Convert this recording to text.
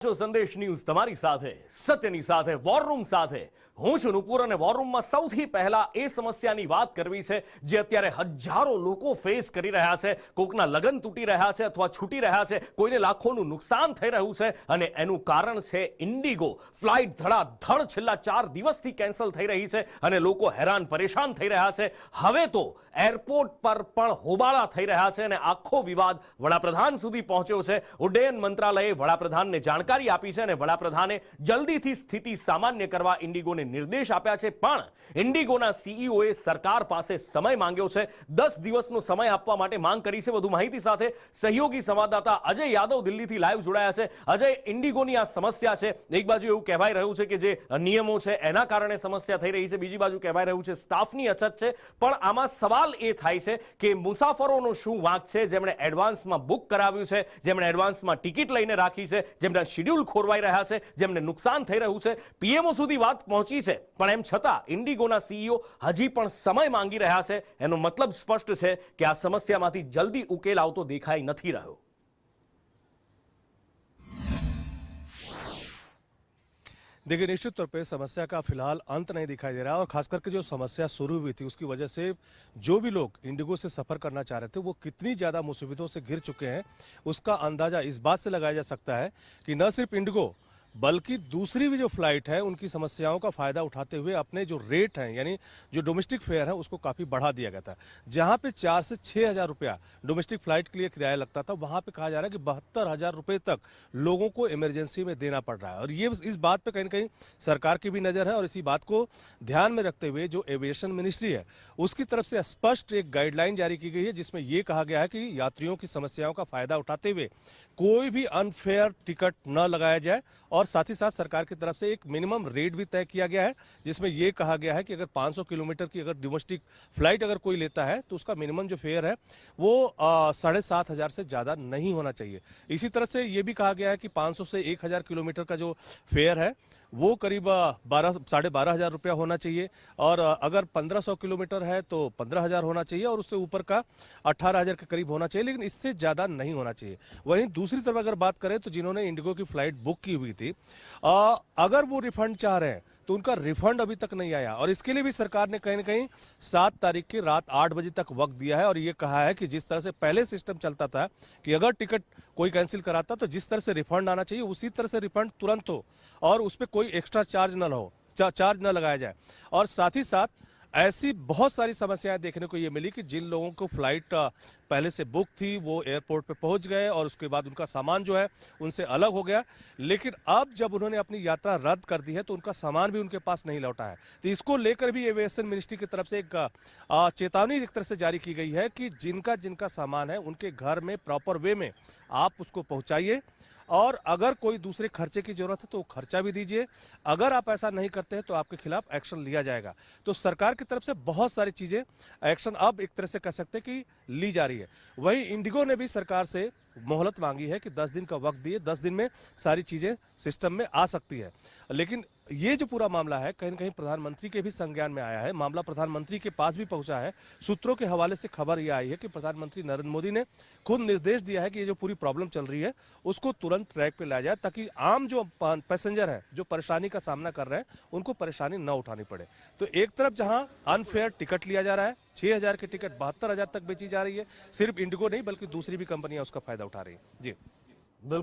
જો સંદેશ ન્યૂઝ તમારી સાથે સત્યની સાથે વોર રૂમ સાથે હું છું નુપુર અને વોર રૂમમાં સૌથી પહેલા એ સમસ્યાની વાત કરવી છે જે અત્યારે હજારો લોકો ફેસ કરી રહ્યા છે। કોકના લગન તૂટી રહ્યા છે અથવા છૂટી રહ્યા છે, કોઈને લાખોનું નુકસાન થઈ રહ્યું છે અને એનું કારણ છે ઇન્ડિગો ફ્લાઇટ ધડાધડ છેલ્લા 4 દિવસથી કેન્સલ થઈ રહી છે અને લોકો હેરાન પરેશાન થઈ રહ્યા છે। હવે તો એરપોર્ટ પર પણ હોબાળા થઈ રહ્યા છે અને આખો વિવાદ વડાપ્રધાન સુધી પહોંચ્યો છે। ઉડ્ડયન મંત્રાલયે વડાપ્રધાનને જાણકારી આપી છે અને વડાપ્રધાને જલ્દીથી સ્થિતિ સામાન્ય કરવા ઇન્ડિગોને નિર્દેશ આપ્યા છે, પણ ઇન્ડિગોના સીઈઓએ સરકાર પાસે સમય માંગ્યો છે। 10 દિવસનો સમય આપવા માટે માંગ કરી છે। વધુ માહિતી સાથે સહયોગી સંવાદદાતા અજય યાદવ દિલ્હીથી લાઈવ જોડાયા છે। અજય, ઇન્ડિગોની આ સમસ્યા છે, એક બાજુ એવું કહેવાય રહ્યું છે કે જે નિયમો છે એના કારણે સમસ્યા થઈ રહી છે, બીજી બાજુ કહેવાય રહ્યું છે સ્ટાફની અછત છે, પણ આમાં સવાલ એ થાય છે કે મુસાફરોનો શું વાંક છે જેમણે એડવાન્સમાં બુક કરાવ્યું છે, જેમણે એડવાન્સમાં ટિકિટ લઈને રાખી છે, જેમના શેડ્યુલ ખોરવાઈ રહ્યા છે, જેમને નુકસાન થઈ રહ્યું છે। પીએમઓ સુધી વાત પહોંચી છે, પણ એમ છતાં ઇન્ડિગોના સીઈઓ હજી પણ સમય માંગી રહ્યા છે। એનો મતલબ સ્પષ્ટ છે કે આ સમસ્યામાંથી જલ્દી ઉકેલ આવતો દેખાઈ નથી રહ્યો। देखिए, निश्चित तौर पे समस्या का फिलहाल अंत नहीं दिखाई दे रहा और खास करके जो समस्या शुरू हुई थी उसकी वजह से जो भी लोग इंडिगो से सफ़र करना चाह रहे थे वो कितनी ज़्यादा मुसीबतों से घिर चुके हैं उसका अंदाज़ा इस बात से लगाया जा सकता है कि न सिर्फ इंडिगो बल्कि दूसरी भी जो फ्लाइट है उनकी समस्याओं का फ़ायदा उठाते हुए अपने जो रेट हैं यानी जो डोमेस्टिक फेयर है उसको काफ़ी बढ़ा दिया गया था। जहां पे 4 से 6 हज़ार रुपया डोमेस्टिक फ़्लाइट के लिए किराया लगता था, वहां पे कहा जा रहा है कि 72,000 रुपये तक लोगों को इमरजेंसी में देना पड़ रहा है। और ये इस बात पर कहीं ना कहीं सरकार की भी नज़र है और इसी बात को ध्यान में रखते हुए जो एविएशन मिनिस्ट्री है उसकी तरफ से स्पष्ट एक गाइडलाइन जारी की गई है जिसमें यह कहा गया है कि यात्रियों की समस्याओं का फ़ायदा उठाते हुए कोई भी अनफेयर टिकट न लगाया जाए और साथ ही साथ सरकार की तरफ से एक मिनिमम रेट भी तय किया गया है जिसमें यह कहा गया है कि अगर 500 किलोमीटर की अगर डोमेस्टिक फ्लाइट अगर कोई लेता है तो उसका मिनिमम जो फेयर है वो 7,500 से ज़्यादा नहीं होना चाहिए। इसी तरह से ये भी कहा गया है कि 500 से 1,000 किलोमीटर का जो फेयर है वो करीब 12,500 रुपया होना चाहिए और अगर 1,500 किलोमीटर है तो 15,000 होना चाहिए और उससे ऊपर का 18,000 के करीब होना चाहिए, लेकिन इससे ज़्यादा नहीं होना चाहिए। वहीं दूसरी तरफ अगर बात करें तो जिन्होंने इंडिगो की फ्लाइट बुक की हुई थी अगर वो रिफंड चाह रहे हैं तो उनका रिफंड अभी तक नहीं आया और इसके लिए भी सरकार ने कहीं ना कहीं 7 तारीख की रात 8 बजे तक वक्त दिया है और ये कहा है कि जिस तरह से पहले सिस्टम चलता था कि अगर टिकट कोई कैंसिल कराता तो जिस तरह से रिफंड आना चाहिए उसी तरह से रिफंड तुरंत हो और उस पर कोई एक्स्ट्रा चार्ज चार्ज न लगाया जाए। और साथ ही साथ ऐसी बहुत सारी समस्याएं देखने को ये मिली कि जिन लोगों को फ्लाइट पहले से बुक थी वो एयरपोर्ट पे पहुंच गए और उसके बाद उनका सामान जो है उनसे अलग हो गया, लेकिन अब जब उन्होंने अपनी यात्रा रद्द कर दी है तो उनका सामान भी उनके पास नहीं लौटा है। तो इसको लेकर भी एविएशन मिनिस्ट्री की तरफ से एक चेतावनी एक तरह से जारी की गई है कि जिनका जिनका सामान है उनके घर में प्रॉपर वे में आप उसको पहुँचाइए और अगर कोई दूसरे खर्चे की जरूरत है तो खर्चा भी दीजिए। अगर आप ऐसा नहीं करते हैं तो आपके खिलाफ एक्शन लिया जाएगा। तो सरकार की तरफ से बहुत सारी चीजें एक्शन अब एक तरह से कह सकते हैं कि ली जा रही है। वहीं इंडिगो ने भी सरकार से मोहलत मांगी है कि 10 दिन का वक्त दिए, 10 दिन में सारी चीजें सिस्टम में आ सकती है। लेकिन ये जो पूरा मामला है कहीं ना कहीं प्रधानमंत्री के भी संज्ञान में आया है, मामला प्रधानमंत्री के पास भी पहुंचा है। सूत्रों के हवाले से खबर यह आई है कि प्रधानमंत्री नरेंद्र मोदी ने खुद निर्देश दिया है कि ये जो पूरी प्रॉब्लम चल रही है उसको तुरंत ट्रैक पे लाया जाए ताकि आम जो पैसेंजर है जो परेशानी का सामना कर रहे हैं उनको परेशानी न उठानी पड़े। तो एक तरफ जहां अनफेयर टिकट लिया जा रहा है, 6,000 की टिकट 72,000 तक बेची जा रही है, सिर्फ इंडिगो नहीं बल्कि दूसरी भी कंपनियां उसका फायदा उठा रही है। जी बिल्कुल।